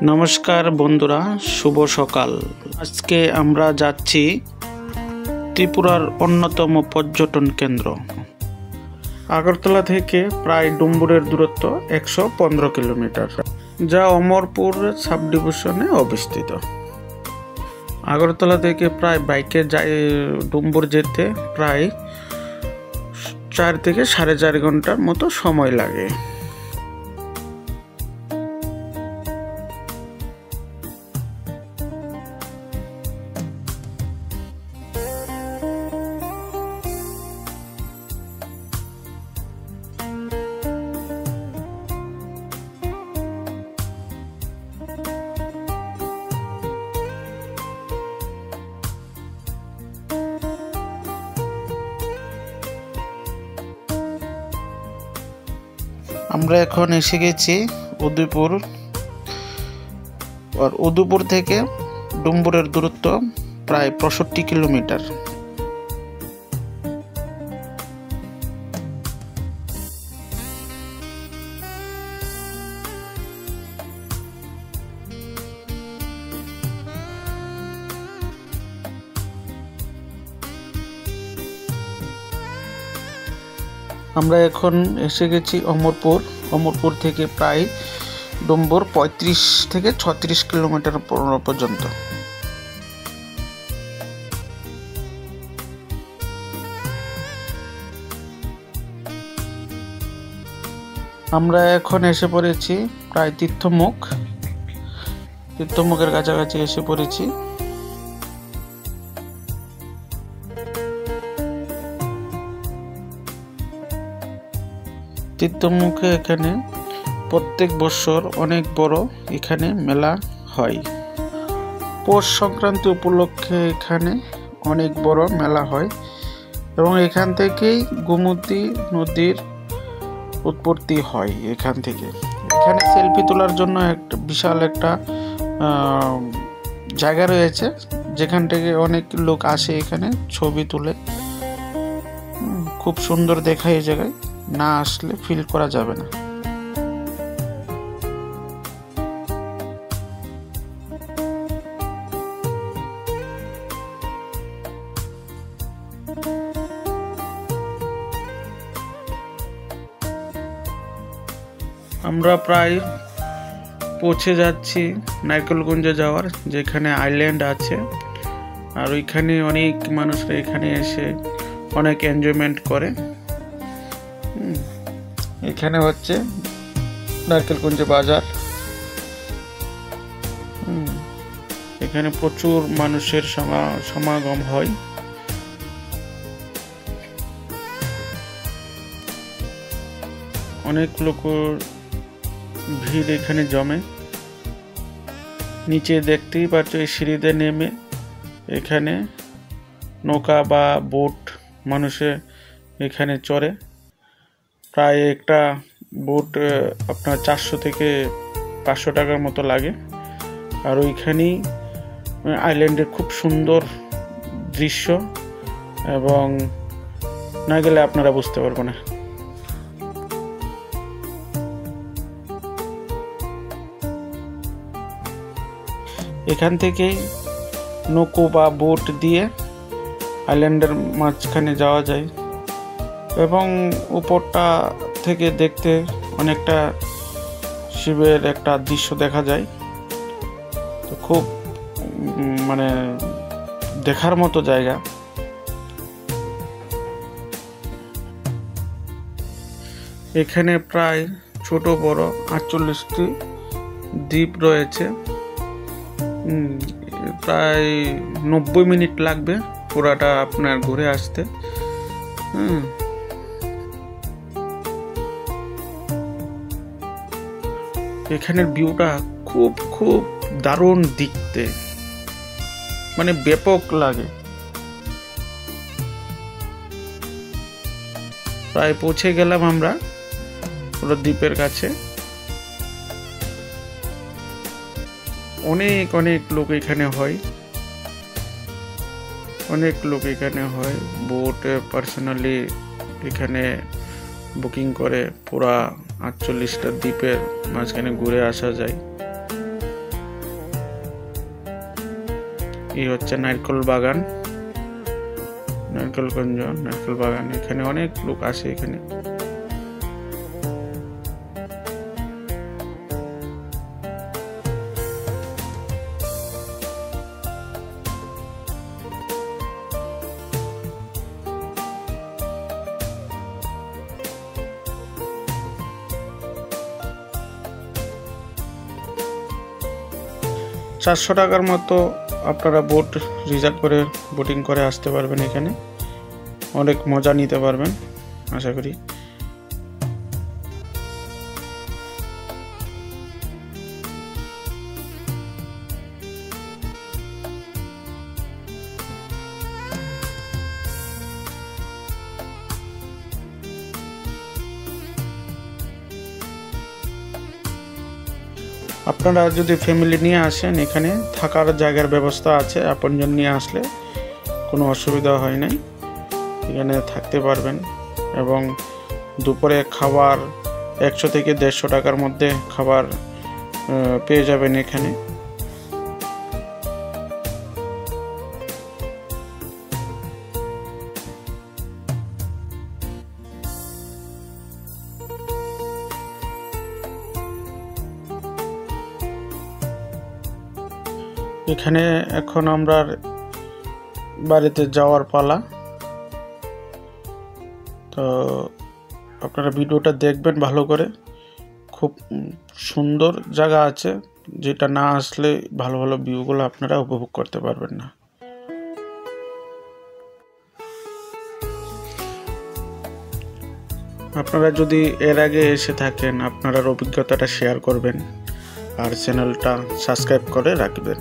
নমস্কার বন্ধুরা, শুভ সকাল। আজকে আমরা যাচ্ছি ত্রিপুরার অন্যতম পর্যটন কেন্দ্র। আগরতলা থেকে প্রায় ডুম্বুরের দূরত্ব 115 কিলোমিটার, যা অমরপুর সাব ডিভিশনে অবস্থিত। আগরতলা থেকে প্রায় বাইকে ডুম্বুর যেতে প্রায় 4 থেকে 4.5 ঘন্টার মতো সময় লাগে। আমরা এখন এসে গেছি উদয়পুর। আর উদয়পুর থেকে ডুম্বুরের দূরত্ব প্রায় 65 কিলোমিটার। আমরা এখন এসে গেছি অমরপুর থেকে প্রায় ডুম্বুর 35 থেকে 36 কিলোমিটার পর্যন্ত। আমরা এখন এসে পড়েছি প্রায় তীর্থমুখের কাছাকাছি এসে পড়েছি। তীর্থমুখে এখানে প্রত্যেক বছর অনেক বড় এখানে মেলা হয়। পৌষ সংক্রান্তি উপলক্ষে এখানে অনেক বড় মেলা হয় এবং এখান থেকেই গোমতী নদীর উৎপত্তি হয়। এখানে সেলফি তোলার জন্য একটা বিশাল একটা জায়গা রয়েছে, যেখান থেকে অনেক লোক আসে এখানে ছবি তুলে। খুব সুন্দর দেখায় এই জায়গায়, না আসলে ফিল করা যাবে না। আমরা প্রায় পৌঁছে যাচ্ছি নারকেলগঞ্জে যাওয়ার, যেখানে আইল্যান্ড আছে। আর ওইখানে অনেক মানুষরা এখানে এসে অনেক এনজয়মেন্ট করে। এখানে হচ্ছে নারকেলগঞ্জ বাজার। এখানে প্রচুর মানুষের সমাগম হয়। অনেক লোকের ভিড় এখানে জমে। নিচে দেখতেই পাচ্ছ, এই সিঁড়িতে নেমে এখানে নৌকা বা বোট মানুষে এখানে চড়ে। প্রায় একটা বোট আপনার 400 থেকে 500 টাকার মতো লাগে। আর ওইখানেই আইল্যান্ডের খুব সুন্দর দৃশ্য, এবং না গেলে আপনারা বুঝতে পারবেন না। এখান থেকেই নৌকো বা বোট দিয়ে আইল্যান্ডের মাঝখানে যাওয়া যায়, এবং উপরটা থেকে দেখতে অনেকটা শিবের একটা দৃশ্য দেখা যায়। তো খুব দেখার মতো জায়গা। এখানে প্রায় ছোট বড় 48টি দ্বীপ রয়েছে। প্রায় 90 মিনিট লাগবে পুরাটা আপনার ঘুরে আসতে। এখানের ভিউটা খুব খুব দারুণ দেখতে, ব্যাপক লাগে। প্রায় পৌঁছে গেলাম আমরা পুরো দ্বীপের কাছে। অনেক লোক এখানে হয়, বোট পার্সোনালি এখানে বুকিং করে পুরা 48টা দ্বীপের মাঝখানে ঘুরে আসা যায়। এই হচ্ছে নারকেল বাগান, নারকেলগঞ্জ নারকেল বাগান। এখানে অনেক লোক আসে এখানে। চারশো টাকার মতো আপনারা বোট রিজার্ভ করে বোটিং করে আসতে পারবেন। এখানে অনেক মজা নিতে পারবেন আশা করি। আপনারা যদি ফ্যামিলি নিয়ে আসেন, এখানে থাকার জায়গার ব্যবস্থা আছে। আপনজন নিয়ে আসলে কোনো অসুবিধা হয় নাই, এখানে থাকতে পারবেন। এবং দুপুরে খাবার 100 থেকে 150 টাকার মধ্যে খাবার পেয়ে যাবেন এখানে। এখানে এখন আমরা বাড়িতে যাওয়ার পালা। তো আপনারা ভিডিওটা দেখবেন ভালো করে, খুব সুন্দর জায়গা আছে, যেটা না আসলে ভালো ভালো ভিউগুলো আপনারা উপভোগ করতে পারবেন না। আপনারা যদি এর আগে এসে থাকেন, আপনার অভিজ্ঞতাটা শেয়ার করবেন আর চ্যানেলটা সাবস্ক্রাইব করে রাখবেন।